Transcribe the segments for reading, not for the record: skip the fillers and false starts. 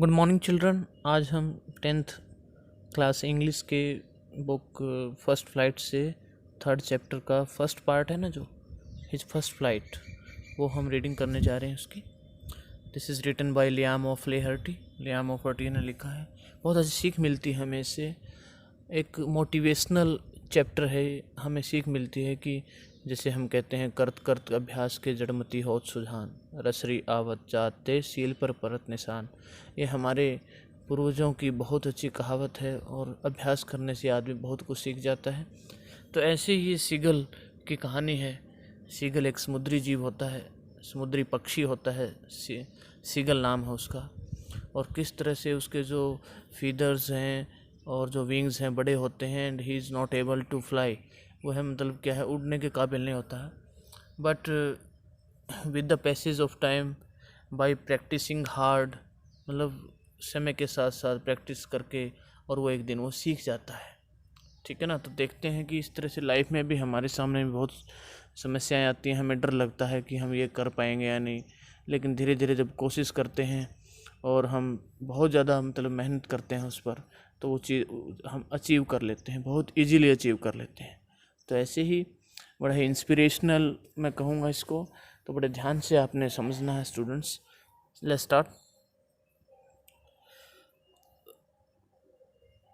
Good morning children. आज हम 10th class English के बुक फर्स्ट फ्लाइट से थर्ड चैप्टर का फर्स्ट पार्ट है ना, जो हिज फर्स्ट फ्लाइट, वो हम रीडिंग करने जा रहे हैं उसकी। This is written by Liam O'Flaherty. Liam O'Flaherty ने लिखा है। बहुत अच्छी सीख मिलती है हमें इससे। एक मोटिवेशनल चैप्टर है। हमें सीख मिलती है कि जैसे हम कहते हैं, करत करत अभ्यास के जड़मती होत सुजान, रसरी आवत जाते सील पर परत निशान। ये हमारे पूर्वजों की बहुत अच्छी कहावत है और अभ्यास करने से आदमी बहुत कुछ सीख जाता है। तो ऐसे ही सीगल की कहानी है। सीगल एक समुद्री जीव होता है, समुद्री पक्षी होता है, सीगल नाम है उसका। और किस तरह से उसके जो फीदर्स हैं और जो विंग्स हैं बड़े होते हैं, and he is not able to fly. वो है मतलब क्या है, उड़ने के काबिल नहीं होता है। But with the passage of time, by practising hard, मतलब समय के साथ साथ प्रैक्टिस करके, और वो एक दिन वो सीख जाता है। ठीक है ना। तो देखते हैं कि इस तरह से लाइफ में भी हमारे सामने भी बहुत समस्याएं आती हैं। हमें डर लगता है कि हम ये कर पाएंगे या नहीं, लेकिन धीरे धीरे जब कोशिश करते हैं और हम बहुत ज़्यादा मतलब मेहनत करते हैं उस पर, तो वो चीज़ हम अचीव कर लेते हैं, बहुत इजीली अचीव कर लेते हैं। तो ऐसे ही बड़ा ही इंस्पिरेशनल मैं कहूँगा इसको। तो बड़े ध्यान से आपने समझना है students. Let's start.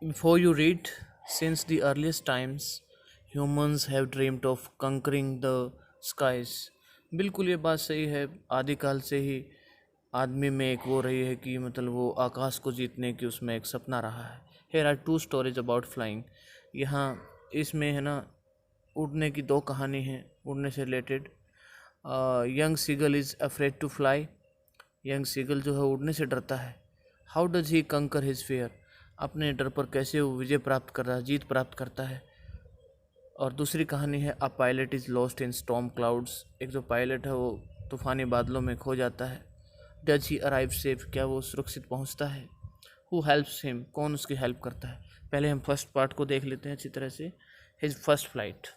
Before you read, since the earliest times, humans have dreamed of conquering the skies। बिल्कुल ये बात सही है। आदिकाल से ही आदमी में एक वो रही है कि मतलब वो आकाश को जीतने की उसमें एक सपना रहा है। Here are two stories about flying। यहाँ इसमें है ना, उड़ने की दो कहानी हैं, उड़ने से related. Young seagull is afraid to fly. Young seagull जो है उड़ने से डरता है। हाउ डज ही कंकर हिज फेयर। अपने डर पर कैसे वो विजय प्राप्त कर रहा है, जीत प्राप्त करता है। और दूसरी कहानी है a pilot is lost in storm clouds. एक जो पायलट है वो तूफ़ानी बादलों में खो जाता है। Does he arrive safe. क्या वो सुरक्षित पहुंचता है। Who helps him. कौन उसकी हेल्प करता है। पहले हम फर्स्ट पार्ट को देख लेते हैं अच्छी तरह से। His first flight.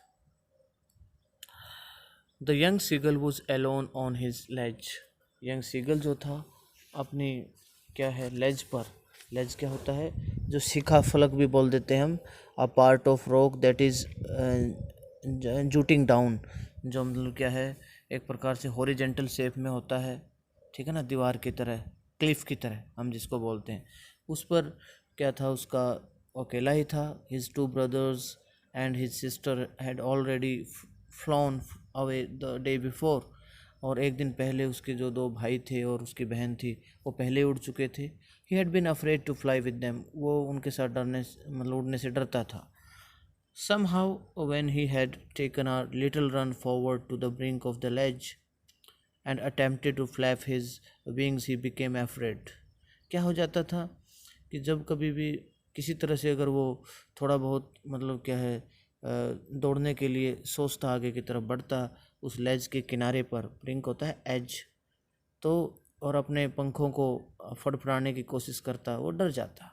The young seagull was alone on his ledge. Young seagull जो था अपनी क्या है लेज पर। लेज क्या होता है, जो शिखा फलक भी बोल देते हैं हम। A part of rock that is jutting down, जो मतलब क्या है, एक प्रकार से हॉरिजेंटल शेप में होता है। ठीक है ना, दीवार की तरह, क्लिफ की तरह हम जिसको बोलते हैं। उस पर क्या था, उसका अकेला ही था। His two brothers and his sister had already flown away the day before. और एक दिन पहले उसके जो दो भाई थे और उसकी बहन थी, वो पहले उड़ चुके थे। He had been afraid to fly with them. वो उनके साथ डरने मतलब उड़ने से डरता था। Somehow, when he had taken a little run forward to the brink of the ledge and attempted to flap his wings, he became afraid। क्या हो जाता था कि जब कभी भी किसी तरह से अगर वो थोड़ा बहुत मतलब क्या है दौड़ने के लिए सोचता, आगे की तरफ बढ़ता, उस लेज के किनारे पर, ब्रिंक होता है एज, तो और अपने पंखों को फड़फड़ाने की कोशिश करता, वो डर जाता।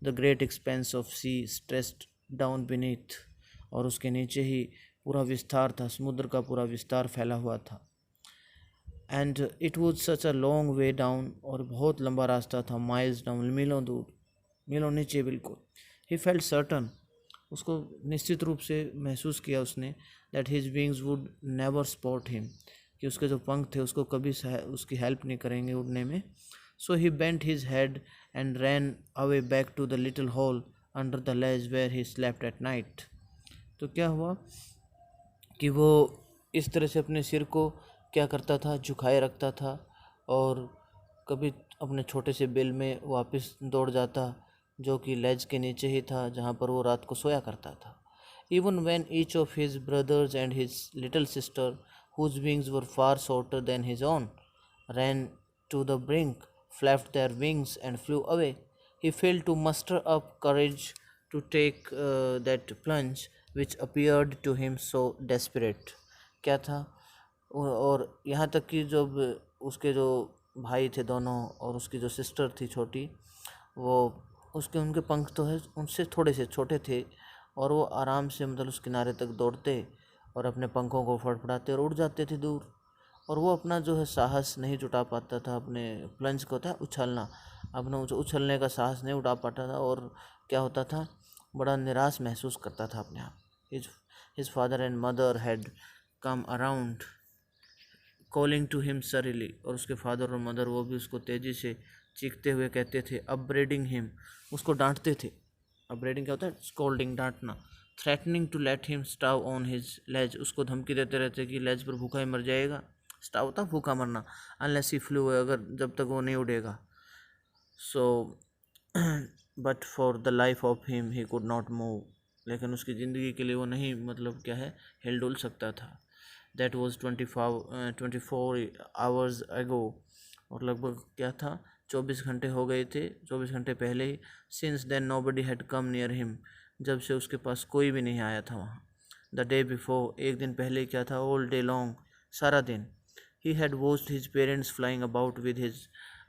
The great expanse of sea stretched down beneath. और उसके नीचे ही पूरा विस्तार था, समुद्र का पूरा विस्तार फैला हुआ था। And it was such a long way down. और बहुत लंबा रास्ता था, माइल्स डाउन, मीलों दूर, मीलों नीचे बिल्कुल। He felt certain. उसको निश्चित रूप से महसूस किया उसने, that his wings would never spot him, कि उसके जो पंख थे उसको कभी उसकी हेल्प नहीं करेंगे उड़ने में। So he bent his head and ran away back to the little hole under the ledge where he slept at night. तो क्या हुआ कि वो इस तरह से अपने सिर को क्या करता था, झुकाए रखता था, और कभी अपने छोटे से बिल में वापस दौड़ जाता, जो कि लेज के नीचे ही था जहाँ पर वो रात को सोया करता था। Even when each of his brothers and his little sister, whose wings were far shorter than his own, ran to the brink, flapped their wings and flew away, he failed to muster up courage to take that plunge which appeared to him so desperate। क्या था, और यहाँ तक कि जब उसके जो भाई थे दोनों और उसकी जो सिस्टर थी छोटी, वो उसके उनके पंख तो है उनसे थोड़े से छोटे थे, और वो आराम से मतलब उस किनारे तक दौड़ते और अपने पंखों को फड़फड़ाते और उड़ जाते थे दूर। और वो अपना जो है साहस नहीं जुटा पाता था, अपने प्लंज को होता है उछलना, अपना उछलने का साहस नहीं उठा पाता था और क्या होता था, बड़ा निराश महसूस करता था अपने आप। His father and mother had come around calling to him shrilly, और उसके फादर और मदर वो भी उसको तेज़ी से चीखते हुए कहते थे, अपब्रेडिंग हिम, उसको डांटते थे। अपब्रेडिंग क्या होता है? स्कोल्डिंग, डांटना। Threatening to let him starve on his ledge, उसको धमकी देते रहते कि लेज पर भूखा ही मर जाएगा। स्टाव होता भूखा मरना, अनलेस ही फ्लू, अगर जब तक वो नहीं उड़ेगा। So but for the life of him he could not move, लेकिन उसकी ज़िंदगी के लिए वो नहीं, मतलब क्या है, हिल डुल सकता था। दैट वॉज 24 आवर्स एगो, और लगभग क्या था, 24 घंटे हो गए थे, 24 घंटे पहले ही। Since then nobody had come near him, जब से उसके पास कोई भी नहीं आया था वहाँ। द डे बिफोर, एक दिन पहले क्या था, ऑल डे लॉन्ग, सारा दिन। He had watched his parents flying about with his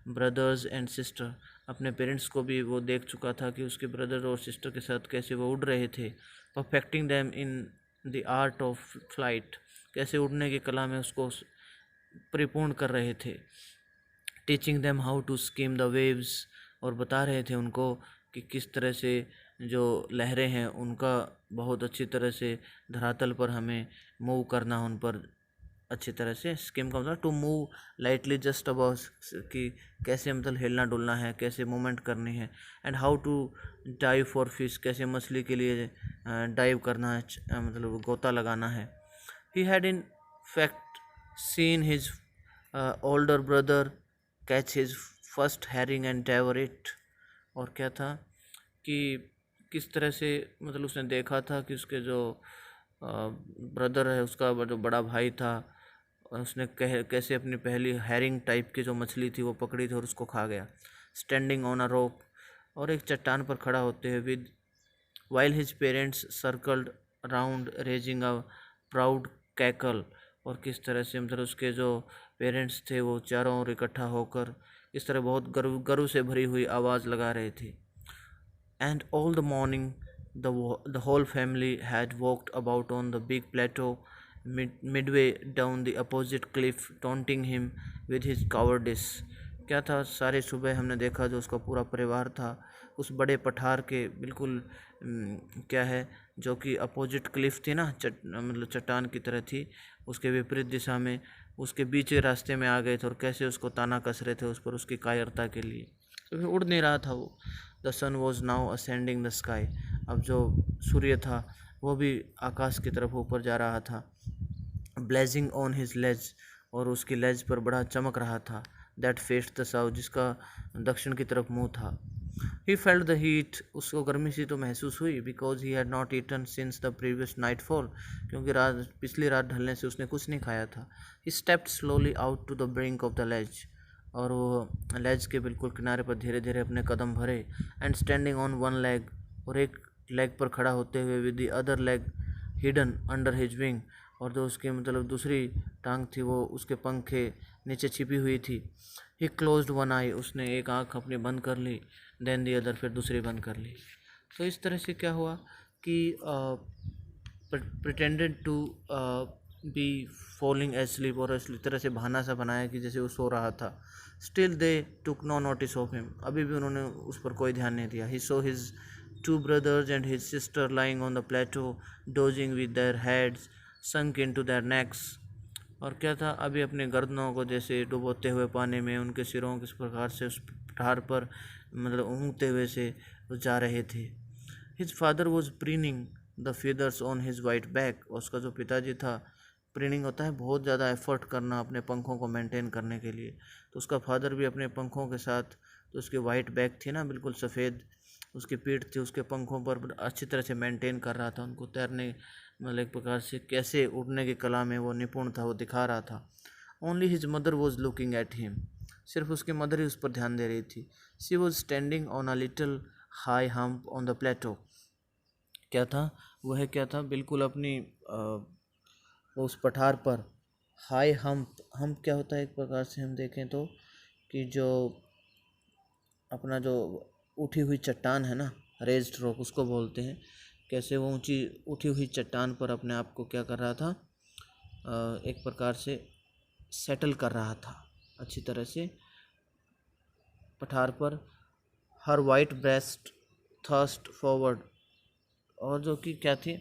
brothers and sister, अपने पेरेंट्स को भी वो देख चुका था कि उसके ब्रदर और सिस्टर के साथ कैसे वो उड़ रहे थे। Perfecting them in the art of flight, कैसे उड़ने की कला में उसको परिपूर्ण कर रहे थे। Teaching them how to skim the waves, और बता रहे थे उनको कि किस तरह से जो लहरें हैं उनका बहुत अच्छी तरह से धरातल पर हमें मूव करना, उन पर अच्छी तरह से। स्कीम का मतलब to move lightly just about, कि कैसे मतलब हिलना डुलना है, कैसे मूवमेंट करनी है। And how to dive for fish, कैसे मछली के लिए डाइव करना है, मतलब गोता लगाना है। He had in fact seen his older brother catch his first herring and devour it, और क्या था कि किस तरह से, मतलब उसने देखा था कि उसके जो ब्रदर है, उसका जो बड़ा भाई था, और उसने कैसे अपनी पहली हैरिंग टाइप की जो मछली थी वो पकड़ी थी और उसको खा गया। स्टैंडिंग ऑन अ रॉक, और एक चट्टान पर खड़ा होते हुए, with while his parents circled around raising a proud cackle, और किस तरह से मतलब उसके जो पेरेंट्स थे वो चारों ओर इकट्ठा होकर इस तरह बहुत गर्व से भरी हुई आवाज़ लगा रहे थे। And all the morning the whole family had walked about on the big plateau midway down the opposite cliff, taunting him with his cowardice। क्या था, सारे सुबह हमने देखा जो उसका पूरा परिवार था उस बड़े पठार के बिल्कुल क्या है, जो कि अपोजिट क्लिफ थी ना, मतलब चट्टान की तरह थी, उसके विपरीत दिशा में, उसके बीच के रास्ते में आ गए थे और कैसे उसको ताना कस रहे थे उस पर, उसकी कायरता के लिए। तो फिर उड़ नहीं रहा था वो। The sun was now ascending the sky, अब जो सूर्य था वो भी आकाश की तरफ ऊपर जा रहा था। ब्लेजिंग ऑन हिज लेज, और उसकी लेज पर बड़ा चमक रहा था। दैट फेस्ड द साउथ, जिसका दक्षिण की तरफ मुंह था। ही फेल्ट द हीट, उसको गर्मी सी तो महसूस हुई, because he had not eaten since the previous nightfall, क्योंकि पिछली रात ढलने से उसने कुछ नहीं खाया था। He stepped slowly out to the brink of the ledge, और वो लेज के बिल्कुल किनारे पर धीरे धीरे अपने कदम भरे। And standing on one leg, और एक लेग पर खड़ा होते हुए, with the other leg hidden under his wing, और जो उसकी मतलब दूसरी टांग थी वो उसके पंख के नीचे छिपी हुई थी। ही क्लोज्ड वन आई, उसने एक आँख अपनी बंद कर ली। देन दी अदर, फिर दूसरी बंद कर ली। तो इस तरह से क्या हुआ कि pretended to be falling asleep, और इस तरह से बहाना सा बनाया कि जैसे वो सो रहा था। Still they took no notice of him, अभी भी उन्होंने उस पर कोई ध्यान नहीं दिया। He saw his two brothers and his sister lying on the plateau, dozing with their heads sunk into their necks, और क्या था, अभी अपने गर्दनों को जैसे डुबोते हुए पानी में, उनके सिरों किस प्रकार से उस पठार पर मतलब ऊँगते हुए से जा रहे थे। His father was preening the feathers on his white back, उसका जो पिताजी था, प्रीनिंग होता है बहुत ज़्यादा एफर्ट करना अपने पंखों को मेंटेन करने के लिए, तो उसका फादर भी अपने पंखों के साथ, तो उसकी वाइट बैक थी ना बिल्कुल सफ़ेद, उसकी पीठ थी, उसके पंखों पर अच्छी तरह से मेंटेन कर रहा था उनको तैरने, मतलब एक प्रकार से कैसे उड़ने की कला में वो निपुण था, वो दिखा रहा था। Only his mother was looking at him, सिर्फ उसकी मदर ही उस पर ध्यान दे रही थी। She was standing on a little high hump on the plateau, क्या था, वह क्या था, बिल्कुल अपनी उस पठार पर। हाई हम्प क्या होता है, एक प्रकार से हम देखें तो कि जो अपना जो उठी हुई चट्टान है ना, रेज्ड रॉक उसको बोलते हैं। कैसे वो ऊंची उठी हुई चट्टान पर अपने आप को क्या कर रहा था, एक प्रकार से सेटल कर रहा था, अच्छी तरह से पठार पर, हर वाइट ब्रेस्ट थर्स्ट फॉरवर्ड, और जो कि क्या थी,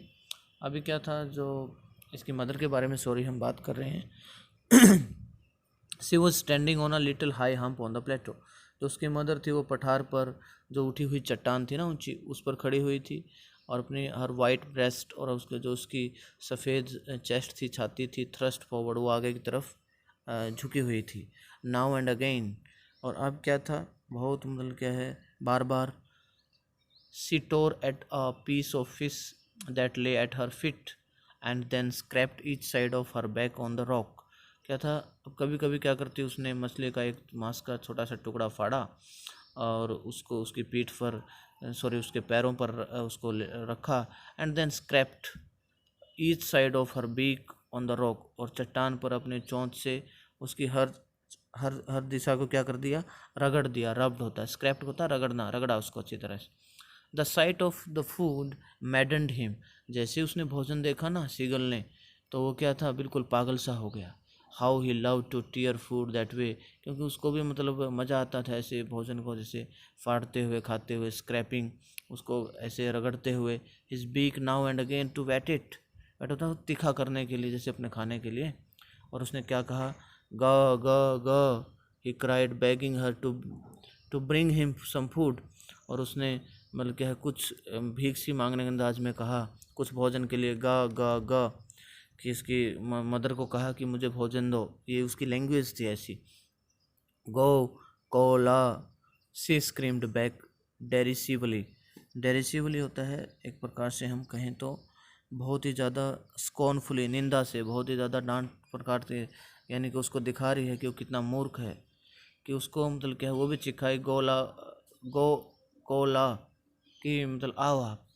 अभी क्या था, जो इसकी मदर के बारे में सॉरी हम बात कर रहे हैं। She was standing on a little high hump on the plateau, जो उसकी मदर थी वो पठार पर जो उठी हुई चट्टान थी ना ऊंची, उस पर खड़ी हुई थी, और अपनी हर वाइट ब्रेस्ट और उसके जो उसकी सफ़ेद चेस्ट थी, छाती थी, थ्रस्ट फॉरवर्ड, वो आगे की तरफ झुकी हुई थी। नाउ एंड अगेन, और अब क्या था, बहुत मतलब क्या है, बार बार। She tore at a piece of fish that lay at her feet and then scraped each side of her beak on the rock. क्या था, अब कभी कभी क्या करती, उसने मछली का एक मांस का छोटा सा टुकड़ा फाड़ा और उसको उसकी पीठ पर, सॉरी उसके पैरों पर उसको रखा, and then scraped each side of her beak on the rock, और चट्टान पर अपने चोंच से उसकी हर हर हर दिशा को क्या कर दिया, रगड़ दिया। रब्ड होता है, स्क्रैप्ड होता है रगड़ना, रगड़ा उसको अच्छी तरह से। The site of the food मैडन्ड him, जैसे ही उसने भोजन देखा ना सीगल ने, तो वो क्या था, बिल्कुल पागल सा हो गया। How he love to tear food that way, क्योंकि उसको भी मतलब मज़ा आता था ऐसे भोजन को जैसे फाड़ते हुए, खाते हुए, स्क्रैपिंग, उसको ऐसे रगड़ते हुए। His beak now and again to wet it, wet होता है तीखा करने के लिए, जैसे अपने खाने के लिए। और उसने क्या कहा, ग ग ग, he cried begging her to bring him some food, और उसने मतलब क्या है, कुछ भीख सी मांगने के अंदाज में कहा कुछ भोजन के लिए, गा गा गा, कि इसकी मदर को कहा कि मुझे भोजन दो, ये उसकी लैंग्वेज थी ऐसी। गो कोला, सी स्क्रीम्ड बैक डेरिसिवली, डेरिसिवली होता है एक प्रकार से हम कहें तो बहुत ही ज़्यादा स्कॉर्नफुली, निंदा से, बहुत ही ज़्यादा डांट प्रकार से, यानी कि उसको दिखा रही है कि वो कितना मूर्ख है, कि उसको मतलब क्या है, वो भी चिखाई गोला गो कोला, कि मतलब आओ आप।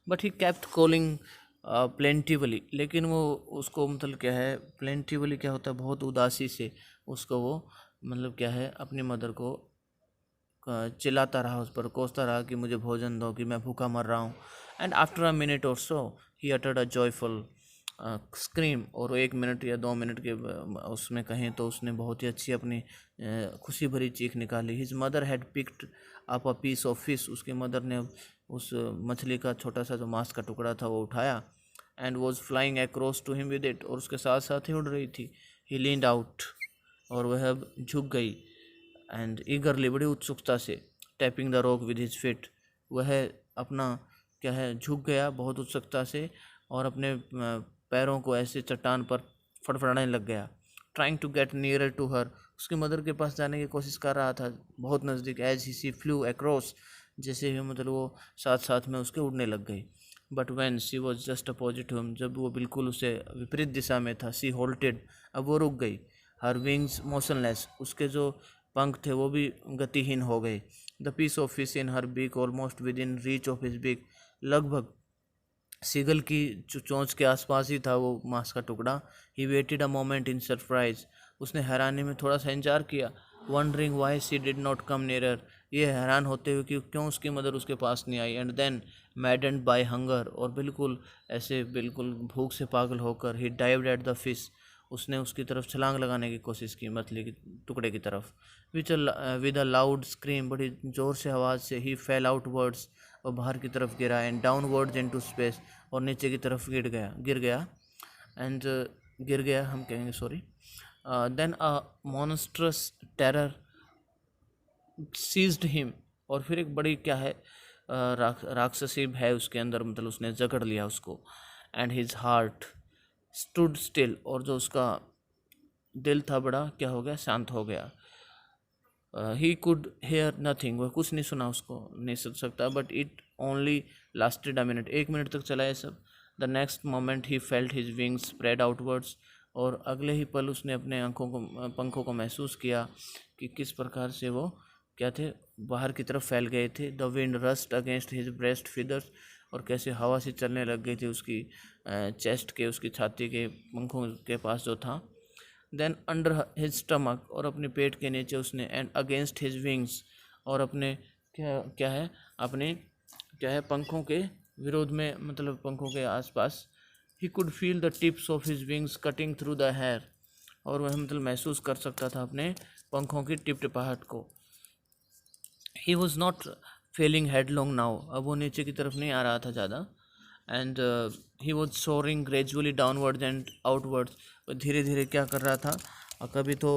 But he kept calling plaintively, लेकिन वो उसको मतलब क्या है, प्लेंटिवली क्या होता है, बहुत उदासी से उसको वो मतलब क्या है, अपनी मदर को चिल्लाता रहा, उस पर कोसता रहा कि मुझे भोजन दो, कि मैं भूखा मर रहा हूँ। एंड आफ्टर अ मिनट और so he uttered a joyful scream, और 1 मिनट या 2 मिनट के उसमें कहें तो उसने बहुत ही अच्छी अपनी खुशी भरी चीख निकाली। His mother had picked up a piece of fish, उसकी मदर ने उस मछली का छोटा सा जो मांस का टुकड़ा था वो उठाया, and was flying across to him with it, और उसके साथ साथ ही उड़ रही थी। ही लीन्ड आउट, और वह अब झुक गई, एंड ईगरली, बड़ी उत्सुकता से, tapping the rock with his fit, वह अपना क्या है, झुक गया बहुत उत्सुकता से, और अपने पैरों को ऐसे चट्टान पर फड़फड़ाने लग गया। Trying to get nearer to her, उसकी मदर के पास जाने की कोशिश कर रहा था, बहुत नज़दीक। As he she flew across, जैसे ही मतलब वो साथ साथ में उसके उड़ने लग गई। But when she was just opposite to him, जब वो बिल्कुल उसे विपरीत दिशा में था, सी होल्टेड, अब वो रुक गई। हर विंग्स मोशनलेस, उसके जो पंख थे वो भी गतिहीन हो गए। The piece of fish in her beak almost within reach of his beak, लगभग सीगल की चोंच के आसपास ही था वो मांस का टुकड़ा। He waited a moment in surprise, उसने हैरानी में थोड़ा सा इंतजार किया। Wondering why she did not come nearer, ये हैरान होते हुए कि क्यों उसकी मदर उसके पास नहीं आई। And then maddened by hunger, और बिल्कुल ऐसे बिल्कुल भूख से पागल होकर, he dived at the fish, उसने उसकी तरफ छलांग लगाने की कोशिश की, मछली के टुकड़े की तरफ। विद अ लाउड स्क्रीम, बड़ी ज़ोर से आवाज़ से, ही फेल आउटवर्ड्स, और बाहर की तरफ गिरा, एंड डाउनवर्ड्स इनटू स्पेस, और नीचे की तरफ गिर गया एंड गिर गया हम कहेंगे, सॉरी। देन अ मॉन्स्ट्रस टेरर सीज्ड हिम, और फिर एक बड़ी क्या है, राक्षसी है उसके अंदर, मतलब उसने जकड़ लिया उसको। And his heart stood still, और जो उसका दिल था बड़ा क्या हो गया, शांत हो गया। ही कुड हेयर नथिंग, वह कुछ नहीं सुना, उसको नहीं सुन सकता। But it only lasted a minute, 1 minute तक चला ये सब। The next moment he felt his wings spread outwards, और अगले ही पल उसने अपने पंखों को महसूस किया कि किस प्रकार से वो क्या थे, बाहर की तरफ फैल गए थे। The wind rust against his breast feathers, और कैसे हवा से चलने लग गई थी उसकी चेस्ट के, उसकी छाती के पंखों के पास जो था। देन अंडर हिज स्टमक, और अपने पेट के नीचे उसने। एंड अगेंस्ट हिज विंग्स, और अपने क्या क्या है, अपने क्या है, पंखों के विरोध में, मतलब पंखों के आसपास। He could feel the tips of his wings cutting through the air, और वह मतलब महसूस कर सकता था अपने पंखों की टिप टिपाहट को। He was not falling headlong now, अब वो नीचे की तरफ नहीं आ रहा था ज़्यादा। And he was soaring gradually downwards and outwards, धीरे धीरे क्या कर रहा था, कभी तो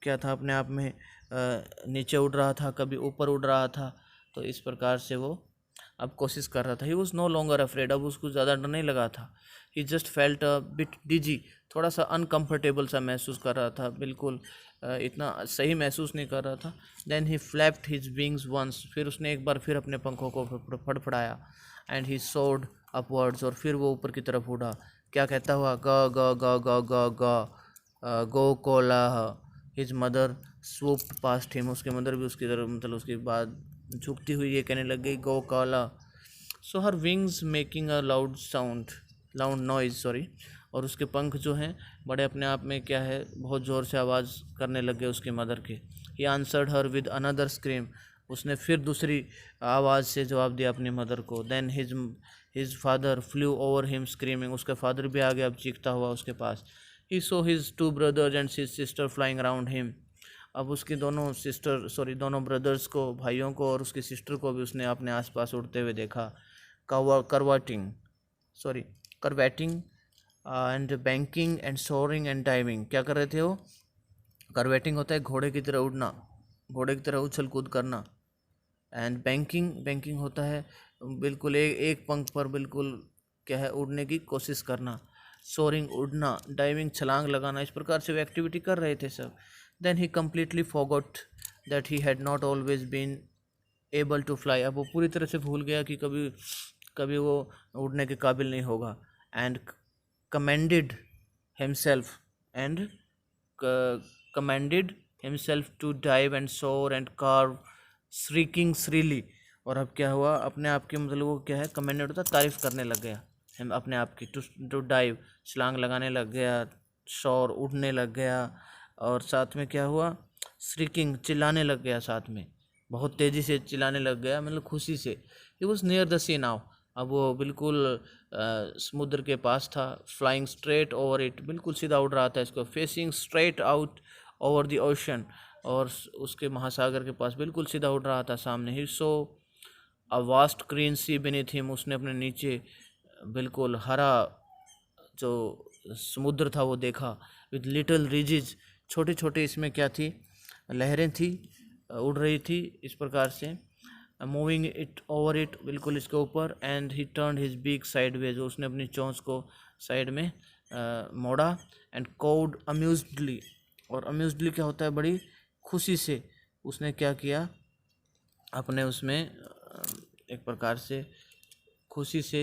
क्या था अपने आप में नीचे उड़ रहा था, कभी ऊपर उड़ रहा था। तो इस प्रकार से वो अब कोशिश कर रहा था। He was no longer afraid, अब उसको ज़्यादा डर नहीं लगा था। He just felt a bit dizzy, थोड़ा सा अनकम्फर्टेबल सा महसूस कर रहा था, बिल्कुल इतना सही महसूस नहीं कर रहा था। Then he flapped his wings once, फिर उसने एक बार फिर अपने पंखों को फड़फड़ाया। एंड ही सोर्ड अपवर्ड्स, और फिर वो ऊपर की तरफ उड़ा, क्या कहता हुआ, ग ग ग ग ग ग गो कोलाह। हिज मदर स्वूप्ड पास्ट हिम, उसकी मदर भी उसकी तरफ, मतलब उसके बाद झुकती हुई ये कहने लग गई, गो कोला। So her wings making a loud noise, sorry, और उसके पंख जो हैं बड़े अपने आप में क्या है, बहुत ज़ोर से आवाज़ करने लग गए उसकी मदर के। He answered her with another scream, उसने फिर दूसरी आवाज़ से जवाब दिया अपनी मदर को। Then his father flew over him screaming, उसका फादर भी आ गया अब चीखता हुआ उसके पास। He saw his two brothers and his sister flying around him, अब उसकी दोनों ब्रदर्स को, भाइयों को, और उसकी सिस्टर को भी उसने अपने आसपास उड़ते हुए देखा। Curvetting sorry curvetting and banking and soaring and diving, क्या कर रहे थे वो? करवैटिंग होता है घोड़े की तरह उड़ना, घोड़े की तरह उछल कूद करना। एंड बैंकिंग होता है बिल्कुल एक पंख पर बिल्कुल क्या है, उड़ने की कोशिश करना। सोरिंग उड़ना, डाइविंग छलांग लगाना, इस प्रकार से वो एक्टिविटी कर रहे थे सब। Then he completely forgot that he had not always been able to fly, अब वो पूरी तरह से भूल गया कि कभी कभी वो उड़ने के काबिल नहीं होगा। And commended himself and commanded himself to dive and soar and carve shrieking shrilly, और अब क्या हुआ, अपने आप की, मतलब वो क्या है, कमेंडेड होता है तारीफ करने लग गया, हम अपने आप की। टू डाइव, छलांग लगाने लग गया, शोर उड़ने लग गया, और साथ में क्या हुआ, श्रीकिंग चिल्लाने लग गया, साथ में बहुत तेज़ी से चिल्लाने लग गया, मतलब खुशी से। He was near the sea now, अब वो बिल्कुल समुद्र के पास था। फ्लाइंग स्ट्रेट ओवर इट, बिल्कुल सीधा उड़ रहा था इसको। Facing straight out over the ocean, और उसके महासागर के पास बिल्कुल सीधा उड़ रहा था सामने। He saw a vast green sea beneath him, उसने अपने नीचे बिल्कुल हरा जो समुद्र था वो देखा। विद लिटिल रिजिज, छोटे छोटे इसमें क्या थी, लहरें थी, उड़ रही थी इस प्रकार से। मूविंग इट ओवर इट, बिल्कुल इसके ऊपर। And he turn his beak sideways, उसने अपनी चोंच को साइड में मोड़ा। एंड कोड अम्यूजडली, और अम्यूजडली क्या होता है, बड़ी खुशी से उसने क्या किया, अपने उसमें एक प्रकार से खुशी से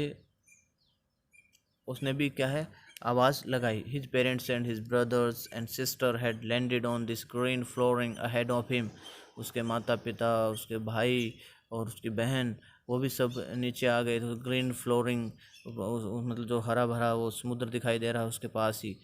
उसने भी क्या है, आवाज़ लगाई। His parents and his brothers and sister had landed on this green flooring ahead of him, उसके माता पिता, उसके भाई और उसकी बहन, वो भी सब नीचे आ गए। तो ग्रीन फ्लोरिंग मतलब जो हरा भरा वो समुद्र दिखाई दे रहा है उसके पास ही।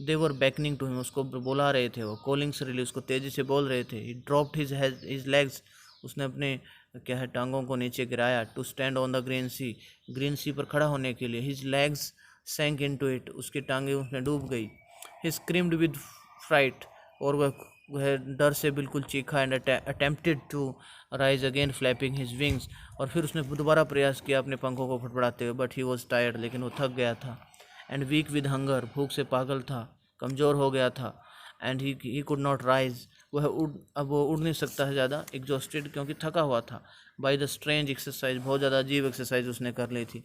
दे वर बैकनिंग टू हिम, उसको बुला रहे थे वो। कॉलिंग श्रीली, उसको तेज़ी से बोल रहे थे। ही ड्रॉप्ड हिज लेग्स, उसने अपने क्या है टांगों को नीचे गिराया। To stand on the green sea पर खड़ा होने के लिए। His legs sank into it, उसकी टांगें उसमें डूब गई। ही स्क्रीम्ड विद फ्राइट, और वह डर से बिल्कुल चीखा। And attempted to rise again flapping his wings, और फिर उसने दोबारा प्रयास किया अपने पंखों को फड़फड़ाते हुए। बट ही वॉज टायर्ड, लेकिन वो थक गया था। एंड वीक विद हंगर, भूख से पागल था, कमज़ोर हो गया था। And he could not rise, अब वो उड़ नहीं सकता है ज़्यादा, एग्जॉस्टेड, क्योंकि थका हुआ था। बाय द स्ट्रेंज एक्सरसाइज, बहुत ज़्यादा अजीब एक्सरसाइज उसने कर ली थी।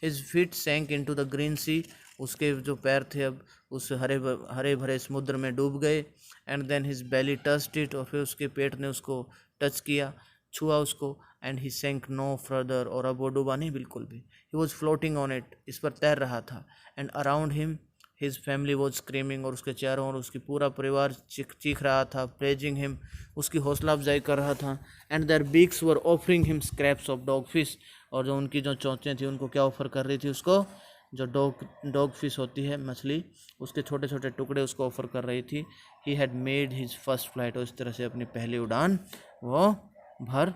His feet sank into the green sea, उसके जो पैर थे अब उस हरे भरे समुद्र में डूब गए। And then his belly touched it, और फिर उसके पेट ने उसको टच किया, छुआ उसको। एंड ही सैंक नो फर्दर, और अब वो डूबा नहीं बिल्कुल भी। He was floating on it, इस पर तैर रहा था। And around him his family was screaming, और उसके चारों और उसकी पूरा परिवार चीख रहा था। प्रेजिंग हिम, उसकी हौसला अफजाई कर रहा था। And their beaks were offering him scraps of dogfish, और जो उनकी जो चोंचें थी उनको क्या ऑफर कर रही थी उसको, जो डॉग फिश होती है मछली, उसके छोटे छोटे टुकड़े उसको ऑफर कर रही थी। He had made his first flight, और इस तरह से अपनी पहली उड़ान वो भर